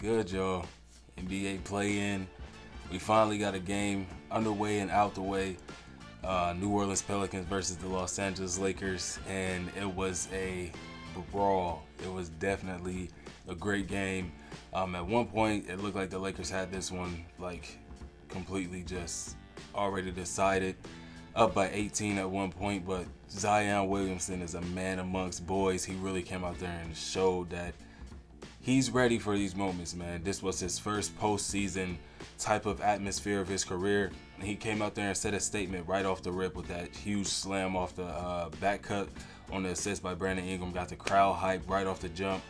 good, y'all? NBA play-in. We finally got a game underway and out the way. New Orleans Pelicans versus the Los Angeles Lakers, and it was a brawl. It was definitely a great game. At one point, it looked like the Lakers had this one like completely just already decided, up by 18 at one point. But Zion Williamson is a man amongst boys. He really came out there and showed that he's ready for these moments, man. This was his first postseason type of atmosphere of his career. And he came out there and set a statement right off the rip with that huge slam off the back cut on the assist by Brandon Ingram. Got the crowd hype right off the jump.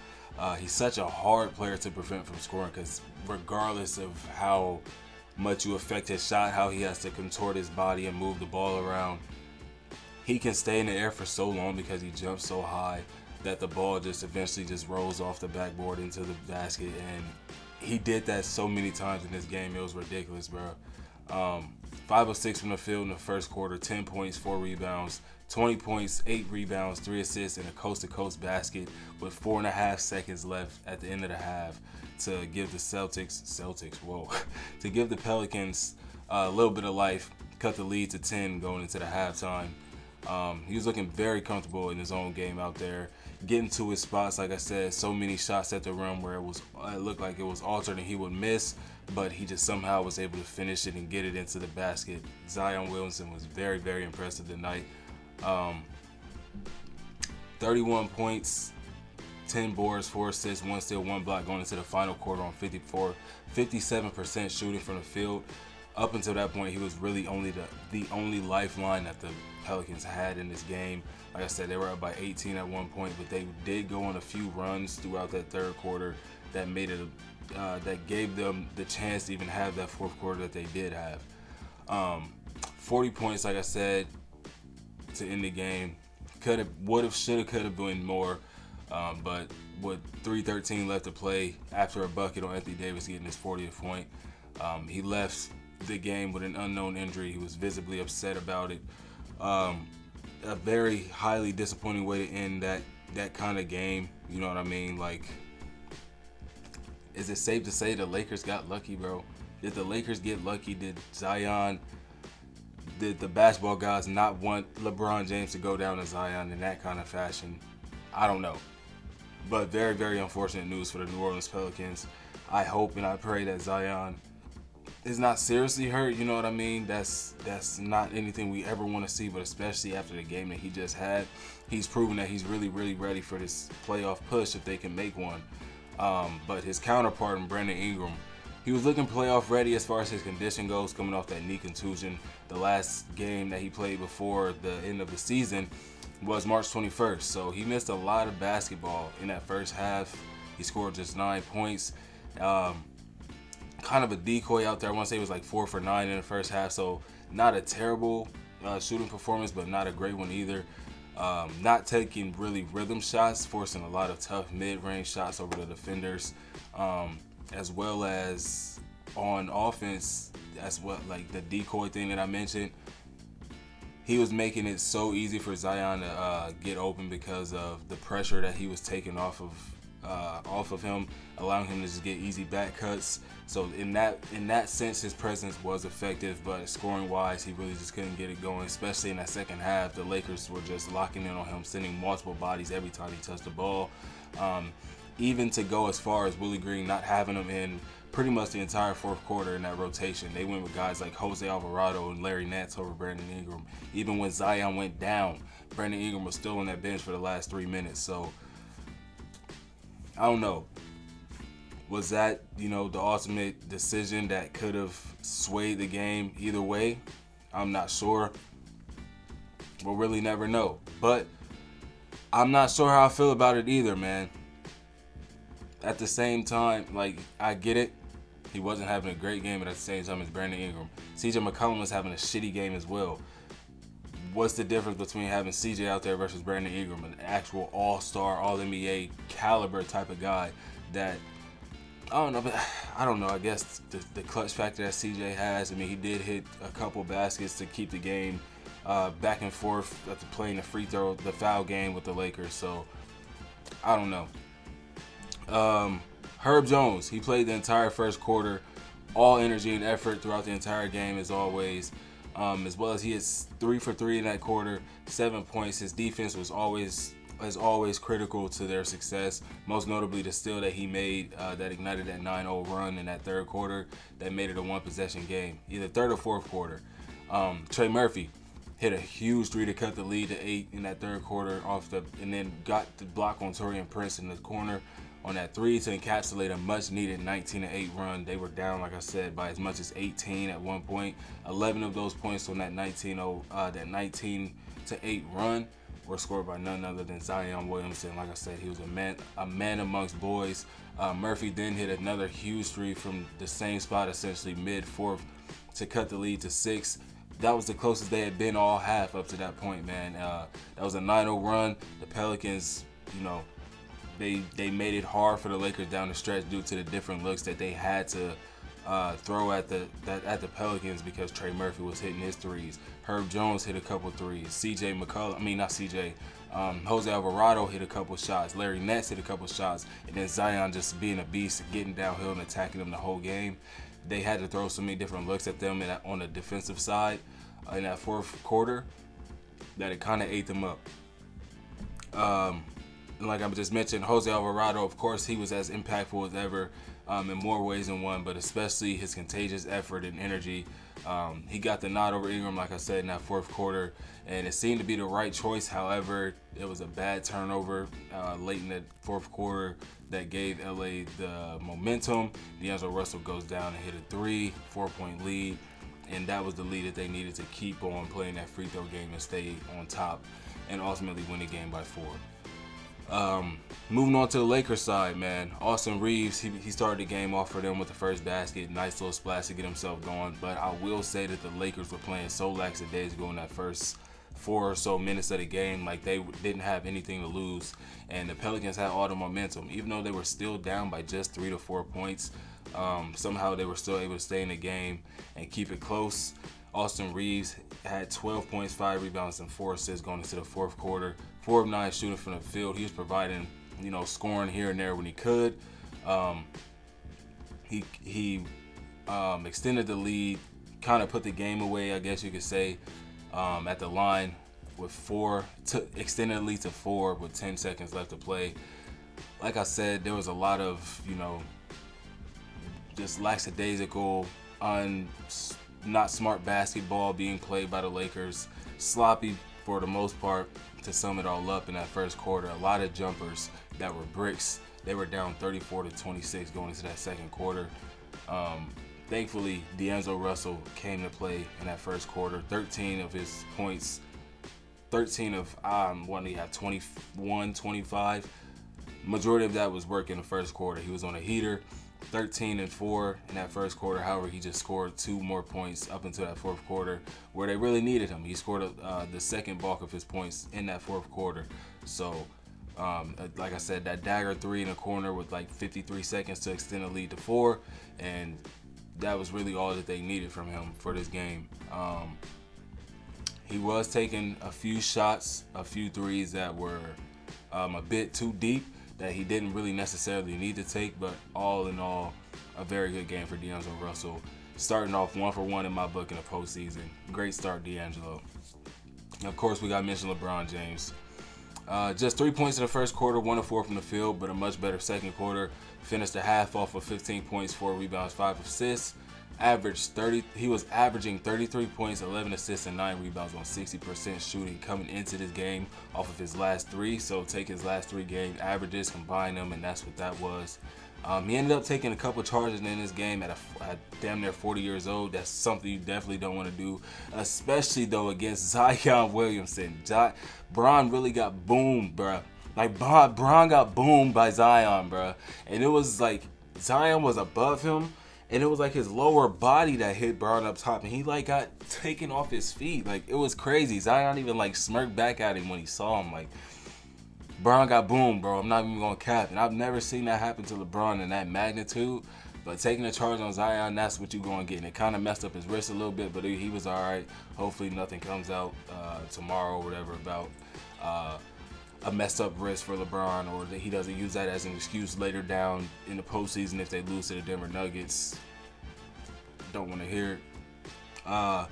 He's such a hard player to prevent from scoring because regardless of how much you affect his shot, how he has to contort his body and move the ball around, he can stay in the air for so long because he jumps so high that the ball just eventually just rolls off the backboard into the basket. And he did that so many times in this game. It was ridiculous, bro. 5 of 6 from the field in the first quarter, 10 points, 4 rebounds, 20 points, 8 rebounds, 3 assists, and a coast-to-coast basket with 4.5 seconds left at the end of the half to give the to give the Pelicans a little bit of life, cut the lead to 10 going into the halftime. He was looking very comfortable in his own game out there, getting to his spots. Like I said, so many shots at the rim where it looked like it was altered and he would miss, but he just somehow was able to finish it and get it into the basket. Zion Williamson was very, very impressive tonight. 31 points, 10 boards, 4 assists, 1 steal, 1 block going into the final quarter on 57% shooting from the field. Up until that point, he was really the only lifeline that the Pelicans had in this game. Like I said, they were up by 18 at one point, but they did go on a few runs throughout that third quarter that made it that gave them the chance to even have that fourth quarter that they did have. 40 points, like I said, to end the game. Could have been more, but with 3:13 left to play after a bucket on Anthony Davis getting his 40th point, he left the game with an unknown injury. He was visibly upset about it. A very highly disappointing way to end that kind of game. You know what I mean? Like, is it safe to say the Lakers got lucky, bro? Did the Lakers get lucky? Did the basketball guys not want LeBron James to go down to Zion in that kind of fashion? I don't know. But very, very unfortunate news for the New Orleans Pelicans. I hope and I pray that Zion is not seriously hurt. You know what I mean? That's not anything we ever want to see, but especially after the game that he just had, he's proven that he's really, really ready for this playoff push if they can make one. But his counterpart in Brandon Ingram, he was looking playoff ready as far as his condition goes, coming off that knee contusion. The last game that he played before the end of the season was March 21st, so he missed a lot of basketball in that first half. He scored just 9 points. Kind of a decoy out there. I want to say it was like 4 for 9 in the first half, so not a terrible shooting performance, but not a great one either. Not taking really rhythm shots, forcing a lot of tough mid-range shots over the defenders, as well as on offense. That's what, like the decoy thing that I mentioned. He was making it so easy for Zion to get open because of the pressure that he was taking off of him, allowing him to just get easy back cuts. So in that sense, his presence was effective, but scoring wise, he really just couldn't get it going, especially in that second half. The Lakers were just locking in on him, sending multiple bodies every time he touched the ball. Even to go as far as Willie Green not having him in pretty much the entire fourth quarter in that rotation. They went with guys like Jose Alvarado and Larry Nance over Brandon Ingram. Even when Zion went down, Brandon Ingram was still on that bench for the last 3 minutes. So I don't know. Was that, the ultimate decision that could have swayed the game either way? I'm not sure. We'll really never know. But I'm not sure how I feel about it either, man. At the same time, like, I get it. He wasn't having a great game, but at the same time as Brandon Ingram. CJ McCollum was having a shitty game as well. What's the difference between having CJ out there versus Brandon Ingram, an actual all-star, all-NBA caliber type of guy that, I don't know, I guess the clutch factor that CJ has. I mean, he did hit a couple baskets to keep the game back and forth after playing the foul game with the Lakers. So, I don't know. Herb Jones, he played the entire first quarter, all energy and effort throughout the entire game as always. As well as he is 3 for 3 in that quarter, 7 points. His defense was always critical to their success. Most notably, the steal that he made that ignited that 9-0 run in that third quarter that made it a one-possession game, either third or fourth quarter. Trey Murphy hit a huge three to cut the lead to 8 in that third quarter and then got the block on Taurean Prince in the corner on that three to encapsulate a much-needed 19-8 run. They were down, like I said, by as much as 18 at one point. 11 of those points on that 19-8 run were scored by none other than Zion Williamson. Like I said, he was a man amongst boys. Murphy then hit another huge three from the same spot, essentially mid-fourth, to cut the lead to 6. That was the closest they had been all half up to that point, man. That was a 9-0 run. The Pelicans, they made it hard for the Lakers down the stretch due to the different looks that they had to throw at the Pelicans because Trey Murphy was hitting his threes. Herb Jones hit a couple threes. Jose Alvarado hit a couple shots. Larry Nance hit a couple shots. And then Zion just being a beast, getting downhill and attacking them the whole game. They had to throw so many different looks at them on the defensive side in that fourth quarter that it kind of ate them up. Like I just mentioned, Jose Alvarado, of course, he was as impactful as ever in more ways than one, but especially his contagious effort and energy. He got the nod over Ingram, like I said, in that fourth quarter, and it seemed to be the right choice. However, it was a bad turnover late in the fourth quarter that gave LA the momentum. D'Angelo Russell goes down and hit a 4-point lead, and that was the lead that they needed to keep on playing that free throw game and stay on top and ultimately win the game by 4. Moving on to the Lakers side, man. Austin Reeves, he started the game off for them with the first basket. Nice little splash to get himself going. But I will say that the Lakers were playing so lackadaisical in that first 4 or so minutes of the game, like they didn't have anything to lose. And the Pelicans had all the momentum. Even though they were still down by just 3 to 4 points, somehow they were still able to stay in the game and keep it close. Austin Reeves had 12 points, 5 rebounds, and 4 assists going into the fourth quarter. 4 of 9 shooting from the field. He was providing, scoring here and there when he could. He extended the lead, kind of put the game away, I guess you could say, at the line with 4, extended the lead to 4 with 10 seconds left to play. Like I said, there was a lot of, just lackadaisical, not smart basketball being played by the Lakers. Sloppy for the most part, to sum it all up in that first quarter. A lot of jumpers that were bricks. They were down 34-26 going into that second quarter. Thankfully, D'Angelo Russell came to play in that first quarter. 13 of his points, 13 of what he had, 21, 25. Majority of that was work in the first quarter. He was on a heater. 13 and 4 in that first quarter. However, he just scored 2 more points up until that fourth quarter where they really needed him. He scored the second bulk of his points in that fourth quarter. So, like I said, that dagger 3 in the corner with like 53 seconds to extend the lead to 4, and that was really all that they needed from him for this game. He was taking a few shots, a few threes that were a bit too deep, that he didn't really necessarily need to take, but all in all, a very good game for D'Angelo Russell. Starting off 1 for 1 in my book in the postseason. Great start, D'Angelo. Of course, we got to mention LeBron James. Just 3 points in the first quarter, 1 of 4 from the field, but a much better second quarter. Finished the half off of 15 points, 4 rebounds, 5 assists. He was averaging 33 points, 11 assists, and 9 rebounds on 60% shooting coming into this game off of his last 3. So take his last 3 game averages, combine them, and that's what that was. He ended up taking a couple charges in this game at damn near 40 years old. That's something you definitely don't want to do, especially though against Zion Williamson. Bron really got boomed, bruh. Like Bron got boomed by Zion, bruh. And it was like Zion was above him. And it was like his lower body that hit Bron up top, and he like got taken off his feet. Like, it was crazy. Zion even like smirked back at him when he saw him. Like, Bron got boomed, bro. I'm not even gonna cap. And I've never seen that happen to LeBron in that magnitude. But taking a charge on Zion, that's what you're gonna get. And it kind of messed up his wrist a little bit, but he was all right. Hopefully nothing comes out tomorrow or whatever about a messed up wrist for LeBron, or that he doesn't use that as an excuse later down in the postseason if they lose to the Denver Nuggets. Don't want to hear it.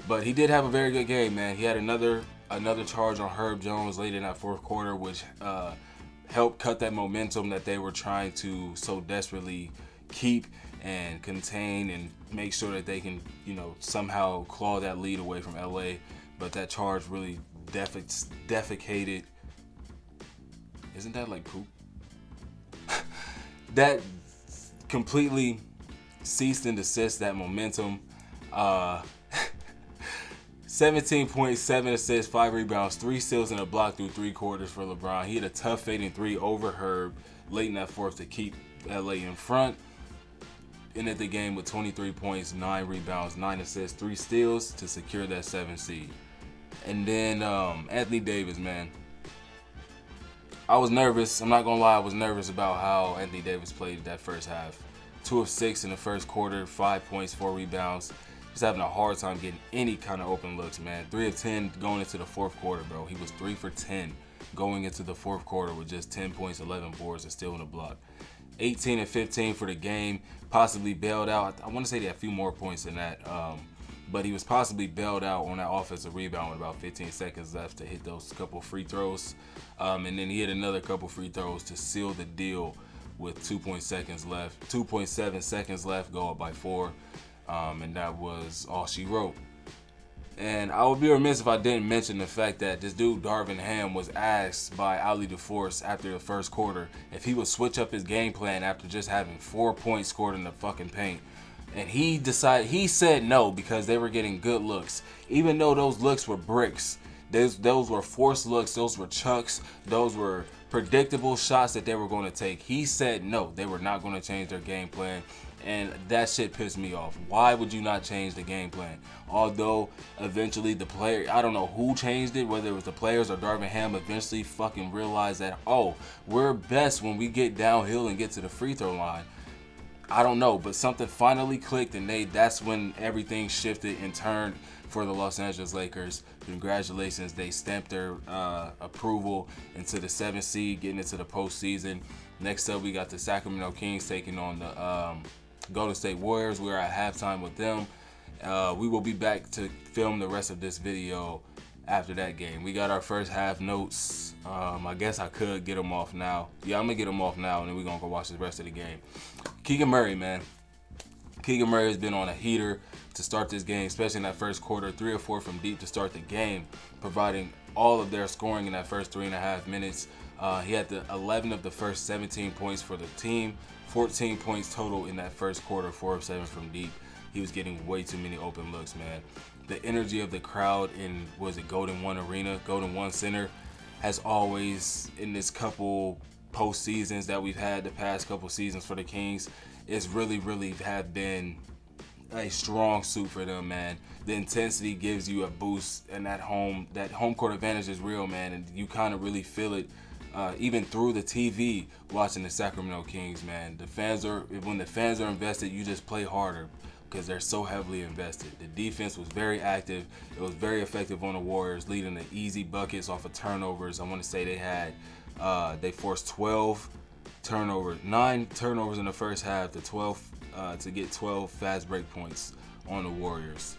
But he did have a very good game, man. He had another charge on Herb Jones late in that fourth quarter, which helped cut that momentum that they were trying to so desperately keep and contain and make sure that they can, somehow claw that lead away from LA. But that charge really defecated. Isn't that like poop? That completely ceased and desist that momentum. 17.7 assists, 5 rebounds, 3 steals, and a block through 3 quarters for LeBron. He had a tough fading 3 over Herb late in that fourth to keep LA in front. Ended the game with 23 points, 9 rebounds, 9 assists, 3 steals to secure that 7th seed. And then Anthony Davis, man. I was nervous. I'm not going to lie. I was nervous about how Anthony Davis played that first half. 2 of 6 in the first quarter, 5 points, 4 rebounds. He's having a hard time getting any kind of open looks, man. 3 of 10 going into the fourth quarter, bro. He was 3 for 10 going into the fourth quarter with just 10 points, 11 boards, and still in the block. 18 and 15 for the game, possibly bailed out. I want to say they had a few more points than that, but he was possibly bailed out on that offensive rebound with about 15 seconds left to hit those couple free throws. And then he had another couple free throws to seal the deal with 2.7 seconds left, go up by 4. And that was all she wrote. And I would be remiss if I didn't mention the fact that this dude, Darvin Ham, was asked by Ali DeForce after the first quarter if he would switch up his game plan after just having 4 points scored in the fucking paint. And he said no because they were getting good looks. Even though those looks were bricks. Those were forced looks. Those were chucks. Those were predictable shots that they were going to take. He said no, they were not going to change their game plan. And that shit pissed me off. Why would you not change the game plan? Although eventually the player, I don't know who changed it, whether it was the players or Darvin Ham, eventually fucking realized that, we're best when we get downhill and get to the free throw line. I don't know, but something finally clicked, and that's when everything shifted and turned for the Los Angeles Lakers. Congratulations, they stamped their approval into the 7th seed, getting into the postseason. Next up, we got the Sacramento Kings taking on the Golden State Warriors. We're at halftime with them. We will be back to film the rest of this video after that game. We got our first half notes. I guess I could get them off now. Yeah, I'm going to get them off now, and then we're going to go watch the rest of the game. Keegan Murray, man. Keegan Murray has been on a heater to start this game, especially in that first quarter. 3 or 4 from deep to start the game, providing all of their scoring in that first 3.5 minutes. He had the 11 of the first 17 points for the team, 14 points total in that first quarter, 4 of 7 from deep. He was getting way too many open looks, man. The energy of the crowd in, Golden One Arena, Golden One Center, has always, in this couple postseasons that we've had the past couple seasons for the Kings, it's really, really have been a strong suit for them, man. The intensity gives you a boost, and that home court advantage is real, man, and you kind of really feel it even through the TV watching the Sacramento Kings, man. When the fans are invested, you just play harder because they're so heavily invested. The defense was very active. It was very effective on the Warriors, leading to easy buckets off of turnovers. I want to say they forced 12 turnovers, 9 turnovers in the first half to 12 to get 12 fast break points on the Warriors.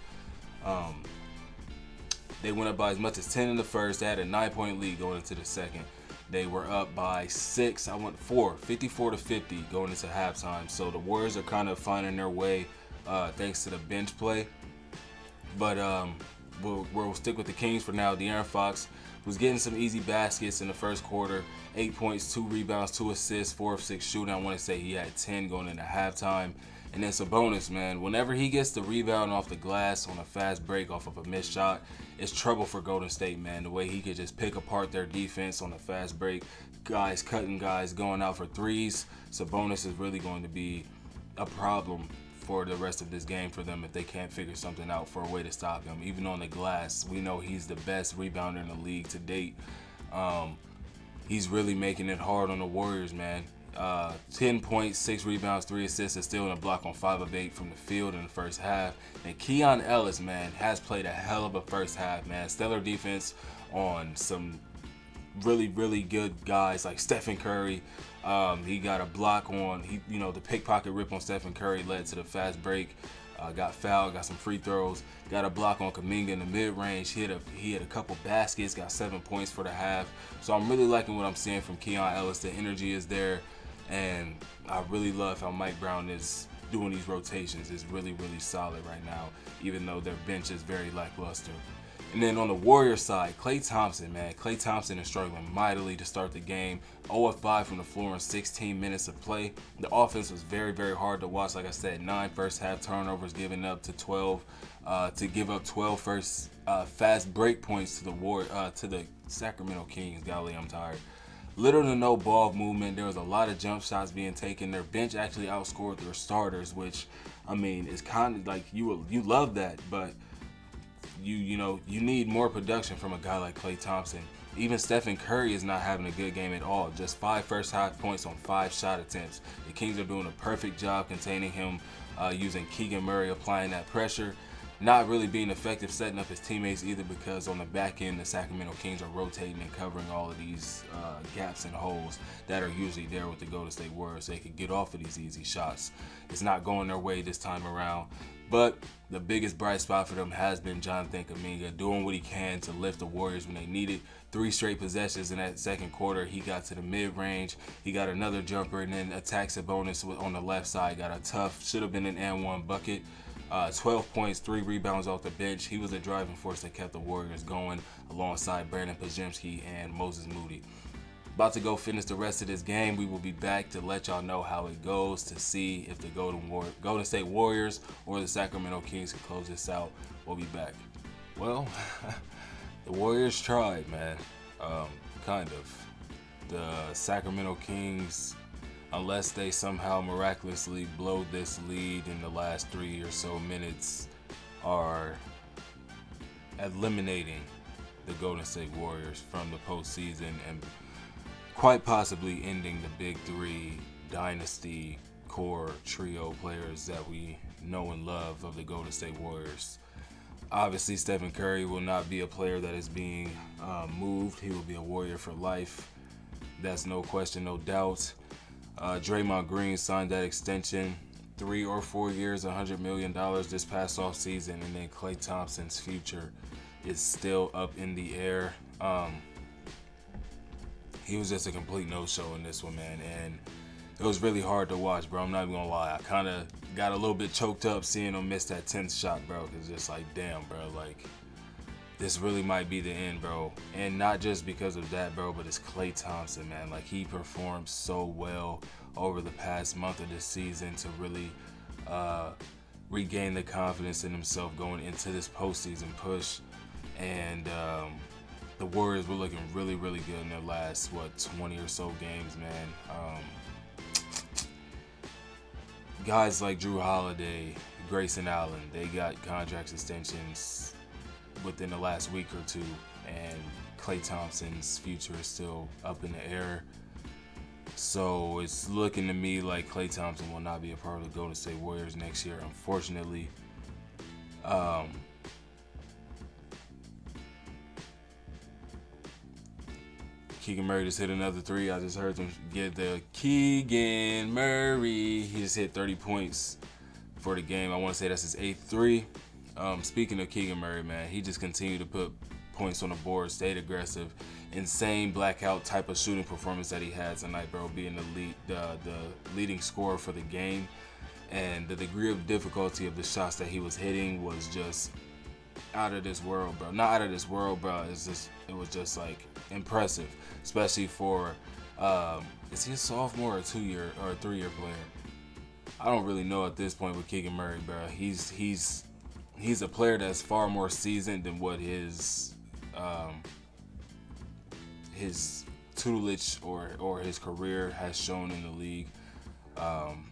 They went up by as much as 10 in the first. They had a 9-point lead going into the second. They were up by 54 to 50 going into halftime. So the Warriors are kind of finding their way thanks to the bench play. But we'll stick with the Kings for now. De'Aaron Fox was getting some easy baskets in the first quarter. 8 points, 2 rebounds, 2 assists, 4 of 6 shooting. I want to say he had 10 going into halftime. And then Sabonis, man, whenever he gets the rebound off the glass on a fast break off of a missed shot, it's trouble for Golden State, man. The way he could just pick apart their defense on a fast break, guys cutting guys, going out for threes. Sabonis is really going to be a problem for the rest of this game for them if they can't figure something out for a way to stop him. Even on the glass, we know he's the best rebounder in the league to date. He's really making it hard on the Warriors, man. 10 points, 6 rebounds, 3 assists, and still in a block on 5 of 8 from the field in the first half. And Keon Ellis, man, has played a hell of a first half, man. Stellar defense on some really, really good guys like Stephen Curry. He got a block on, the pickpocket rip on Stephen Curry led to the fast break. Got fouled, got some free throws, got a block on Kuminga in the mid-range. He had a couple baskets, got 7 points for the half. So I'm really liking what I'm seeing from Keon Ellis. The energy is there, and I really love how Mike Brown is doing these rotations. It's really, really solid right now, even though their bench is very lackluster. And then on the Warriors side, Klay Thompson, man. Klay Thompson is struggling mightily to start the game. 0 of 5 from the floor in 16 minutes of play. The offense was very, very hard to watch. Like I said, 9 first half turnovers given up to 12. To give up 12 first fast break points to the Sacramento Kings. Golly, I'm tired. Little to no ball movement. There was a lot of jump shots being taken. Their bench actually outscored their starters, which, I mean, is kind of like you love that, but you need more production from a guy like Klay Thompson. Even Stephen Curry is not having a good game at all. Just 5 first half points on 5 shot attempts. The Kings are doing a perfect job containing him, using Keegan Murray applying that pressure. Not really being effective setting up his teammates either, because on the back end, the Sacramento Kings are rotating and covering all of these gaps and holes that are usually there with the Golden State Warriors. They could get off of these easy shots. It's not going their way this time around. But the biggest bright spot for them has been Jonathan Kuminga doing what he can to lift the Warriors when they need it. 3 straight possessions in that second quarter. He got to the mid-range. He got another jumper and then attacks a bonus on the left side. Got a tough, should have been an and 1 bucket. 12 points, 3 rebounds off the bench. He was a driving force that kept the Warriors going alongside Brandon Podziemski and Moses Moody. About to go finish the rest of this game. We will be back to let y'all know how it goes, to see if the Golden State Warriors or the Sacramento Kings can close this out. We'll be back. Well, the Warriors tried, man. Kind of. The Sacramento Kings, unless they somehow miraculously blow this lead in the last 3 or so minutes, are eliminating the Golden State Warriors from the postseason and quite possibly ending the big 3 dynasty core trio players that we know and love of the Golden State Warriors. Obviously, Stephen Curry will not be a player that is being moved. He will be a Warrior for life. That's no question, no doubt. Draymond Green signed that extension, 3 or 4 years, $100 million this past offseason, and then Klay Thompson's future is still up in the air. He was just a complete no-show in this one, man, and it was really hard to watch, bro. I'm not even gonna lie. I kind of got a little bit choked up seeing him miss that 10th shot, bro, because just like, damn, bro, like, this really might be the end, bro. And not just because of that, bro, but it's Klay Thompson, man. Like, he performed so well over the past month of this season to really regain the confidence in himself going into this postseason push. And the Warriors were looking really, really good in their last, 20 or so games, man. Guys like Drew Holiday, Grayson Allen, they got contract extensions within the last week or two, and Klay Thompson's future is still up in the air. So it's looking to me like Klay Thompson will not be a part of the Golden State Warriors next year, unfortunately. Keegan Murray just hit another 3. I just heard them get the Keegan Murray. He just hit 30 points for the game. I want to say that's his 8th 3. Speaking of Keegan Murray, man, he just continued to put points on the board, stayed aggressive. Insane blackout type of shooting performance that he had tonight, bro, being the leading scorer for the game. And the degree of difficulty of the shots that he was hitting was just out of this world, bro. Not out of this world, bro. It was just like impressive, especially for is he a sophomore or 2-year or a 3-year player? I don't really know at this point with Keegan Murray, bro. He's a player that's far more seasoned than what his tutelage or his career has shown in the league.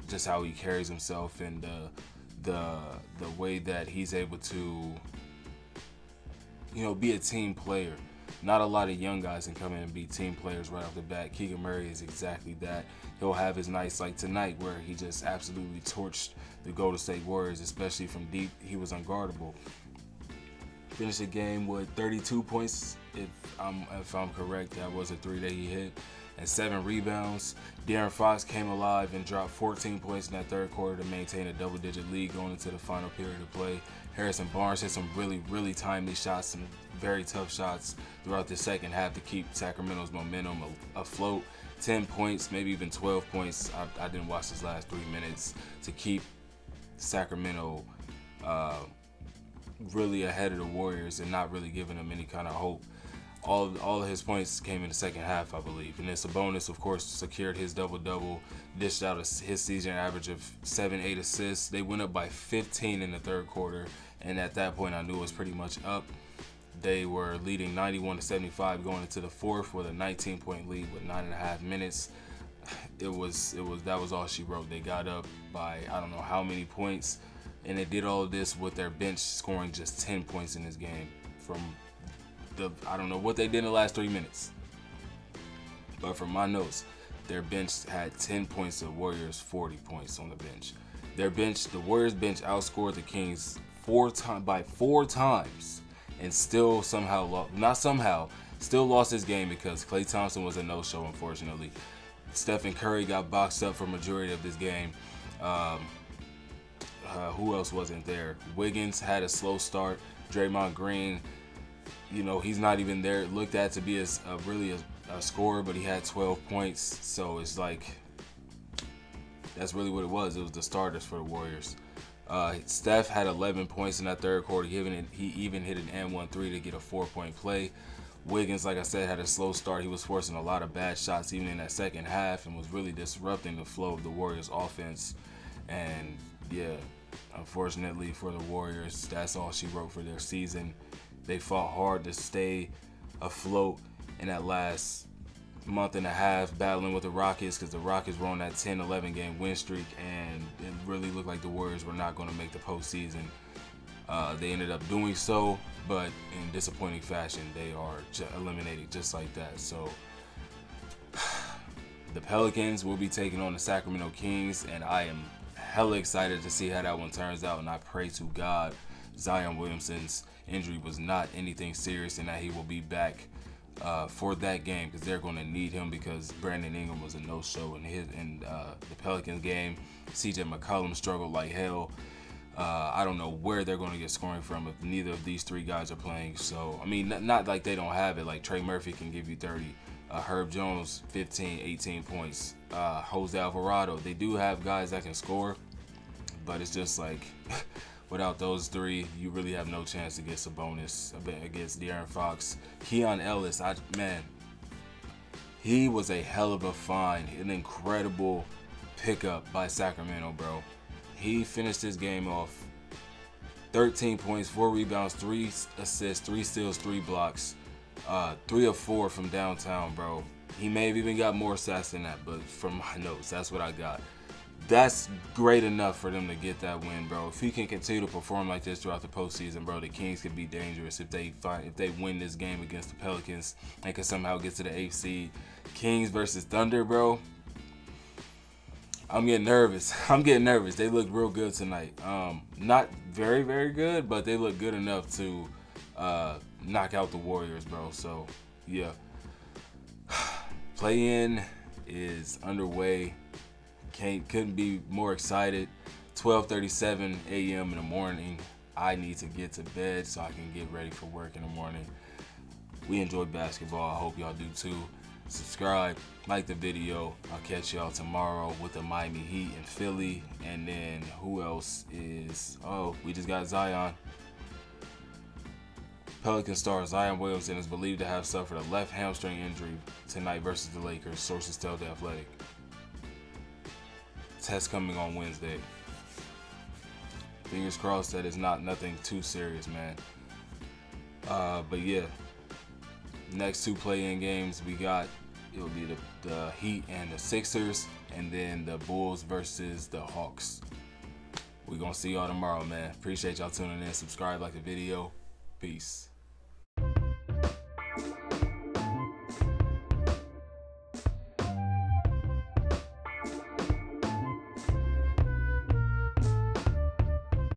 Just how he carries himself and the way that he's able to, be a team player. Not a lot of young guys can come in and be team players right off the bat. Keegan Murray is exactly that. He'll have his nights like tonight where he just absolutely torched the Golden State Warriors, especially from deep. He was unguardable. Finished the game with 32 points, if I'm correct. That was a 3 that he hit, and 7 rebounds. De'Aaron Fox came alive and dropped 14 points in that third quarter to maintain a double-digit lead going into the final period of play. Harrison Barnes hit some really timely shots, some very tough shots throughout the second half to keep Sacramento's momentum afloat. 10 points, maybe even 12 points. I didn't watch his last 3 minutes to keep Sacramento really ahead of the Warriors and not really giving them any kind of hope. All of his points came in the second half, I believe. And then Sabonis, of course, secured his double-double, dished out his season average of 7-8 assists. They went up by 15 in the third quarter, and at that point I knew it was pretty much up. They were leading 91-75 going into the fourth with a 19-point lead with 9.5 minutes. That was all she wrote. They got up by I don't know how many points, and they did all of this with their bench scoring just 10 points in this game from I don't know what they did in the last 3 minutes. But from my notes, their bench had 10 points, the Warriors 40 points on the bench. The Warriors bench outscored the Kings by four times and still still lost this game because Klay Thompson was a no-show, unfortunately. Stephen Curry got boxed up for majority of this game. Who else wasn't there? Wiggins had a slow start. Draymond Green, he's not even there. Looked at to be a scorer, but he had 12 points. So it's like that's really what it was. It was the starters for the Warriors. Steph had 11 points in that third quarter. He even hit an and 1-3 to get a 4-point play. Wiggins, like I said, had a slow start. He was forcing a lot of bad shots even in that second half and was really disrupting the flow of the Warriors offense. And yeah, unfortunately for the Warriors, that's all she wrote for their season. They fought hard to stay afloat in that last month and a half, battling with the Rockets because the Rockets were on that 10-11 game win streak, and it really looked like the Warriors were not going to make the postseason. They ended up doing so, but in disappointing fashion. They are eliminated just like that. So the Pelicans will be taking on the Sacramento Kings, and I am hella excited to see how that one turns out, and I pray to God Zion Williamson's injury was not anything serious and that he will be back for that game, because they're going to need him, because Brandon Ingram was a no-show in the Pelicans game. CJ McCollum struggled like hell. I don't know where they're going to get scoring from if neither of these three guys are playing. So, I mean, not like they don't have it. Like Trey Murphy can give you 30. Herb Jones, 15, 18 points. Jose Alvarado. They do have guys that can score, but it's just like without those three, you really have no chance to get Sabonis against De'Aaron Fox. Keon Ellis, he was a hell of a find, an incredible pickup by Sacramento, bro. He finished his game off 13 points, 4 rebounds, 3 assists, 3 steals, 3 blocks, 3 of 4 from downtown, bro. He may have even got more stats than that, but from my notes, that's what I got. That's great enough for them to get that win, bro. If he can continue to perform like this throughout the postseason, bro, the Kings could be dangerous if they win this game against the Pelicans and can somehow get to the 8th seed. Kings versus Thunder, bro. I'm getting nervous. They look real good tonight. Not very, very good, but they look good enough to knock out the Warriors, bro. So, yeah. Play-in is underway. Couldn't be more excited. 12:37 a.m. in the morning. I need to get to bed so I can get ready for work in the morning. We enjoy basketball. I hope y'all do too. Subscribe, like the video. I'll catch y'all tomorrow with the Miami Heat and Philly. And then who else is... Oh, we just got Zion. Pelican star Zion Williamson is believed to have suffered a left hamstring injury tonight versus the Lakers, sources tell The Athletic. Test coming on Wednesday. Fingers crossed that it's nothing too serious, man. But yeah, next 2 play-in games we got, it'll be the Heat and the Sixers, and then the Bulls versus the Hawks. We're gonna see y'all tomorrow, man. Appreciate y'all tuning in. Subscribe, like the video. Peace.